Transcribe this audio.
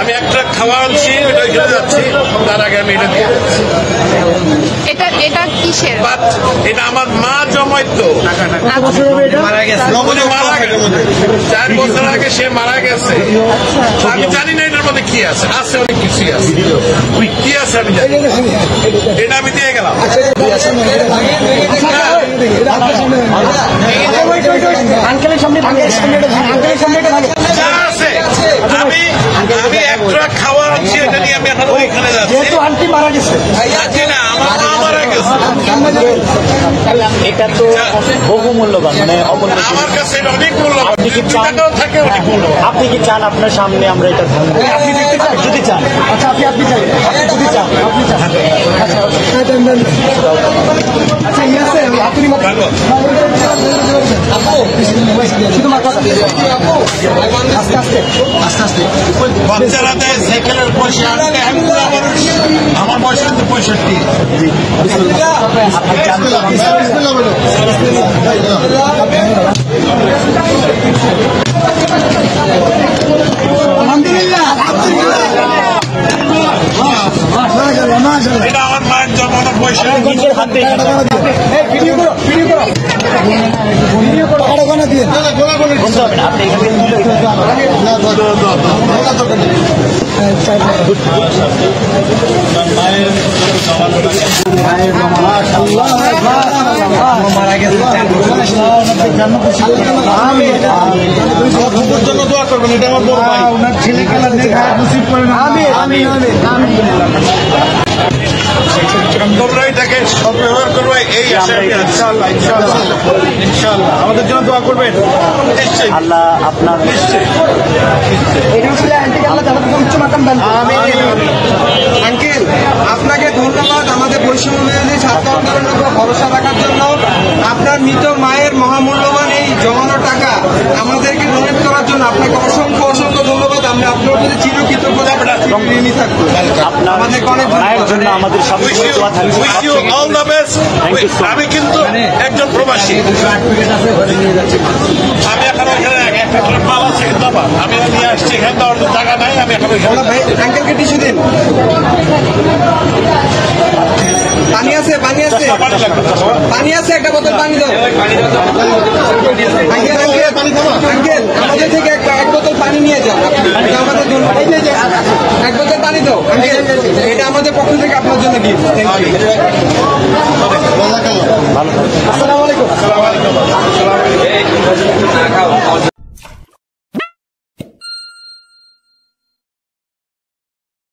আমি একটা খাওয়া আনছি, ওটা ওইখানে যাচ্ছি, তার আগে আমি এটা দিয়ে এটা কিসের? এটা আমার মা জমাইতো, মারা গেছে 4 বছর আগে সে মারা গেছে। আমি জানি না এটার মধ্যে কি আছে, আছে অনেক কিছুই আছে, কি আছে আমি জানি, এটা আমি দিয়ে গেলাম। যা আছে আমি একটা খাওয়া আনছি, এটা নিয়ে আমি এখন ওইখানে যাচ্ছি। আন্টি মারা গেছে, না আমার মা মারা গেছে, এটা তো বহু মূল্যবান, মানে অমূল্য। আমার কাছে এটা অনেক মূল্যবান, টাকাও থাকে অনেক মূল্যবান। আপনি কি চান আপনার সামনে আমরা এটা ধারণ করি? আপনি দেখতে চান? যদি চান, আচ্ছা আপনি চাই, যদি চান আপনি চান। আচ্ছা ইয়ে আছে আপনি শুধু মাথা আস্তে আস্তে আস্তে আস্তে। বাচ্চারা দেয় সাইকেলের পয়সা, আমি বুড়া মানুষ, আমার বয়স কিন্তু 65। এটা আমার মায়ের জন্মানো পয়সা, নিজের হাতে বলতে হবে না, আপনি এখান থেকে মারা গেছে জন্য দোয়া করবেন, এটা আমার বড় ভাই। ওনার ছেলে খেলার নসিব করেন। আমি তোমরা এটাকে সদ্ব্যবহার করবে, এই আশা আমি আছি। ইনশাআল্লাহ আমাদের জন্য দোয়া করবেন। নিশ্চয়ই আল্লাহ আপনার নিশ্চয়ই। আঙ্কেল আপনাকে ধন্যবাদ আমাদের বৈষম্য বিরোধী ছাত্র আন্দোলনের উপর ভরসা রাখার জন্য। আপনার মৃত মায়ের মহামূল্যবান এই জমানো টাকা আমাদেরকে ডোনেট করার জন্য আপনাকে অসংখ্য অসংখ্য ধন্যবাদ। আমরা আপনার প্রতি চিরকৃতজ্ঞতা ঋণী থাকবো। আপনার আমাদেরকে অনেক মায়ের জন্য আমাদের সব দোয়া থাকবে। Wish you all the best. আমি কিন্তু একজন প্রবাসী, আমি এখন ওইখানে একটা মাল আছে কিন্তু আমার, আমি নিয়ে আসছি, এখানে তো অর্ধ টাকা নাই, আমি এখন ওইখানে আঙ্কেলকে টিস্যু দিন। পানি আছে পানি আছে পানি লাগবে না। পানি আছে, একটা বোতল পানি দাও। আঙ্কেল আঙ্কেল আমাদের থেকে এক বোতল পানি নিয়ে যান, এটা আমাদের জন্য। এক বোতল পানি দাও আঙ্কেল, এটা আমাদের পক্ষ থেকে আপনার জন্য গিফট। Thank you. আসসালামু আলাইকুম। আসসালামু আলাইকুম।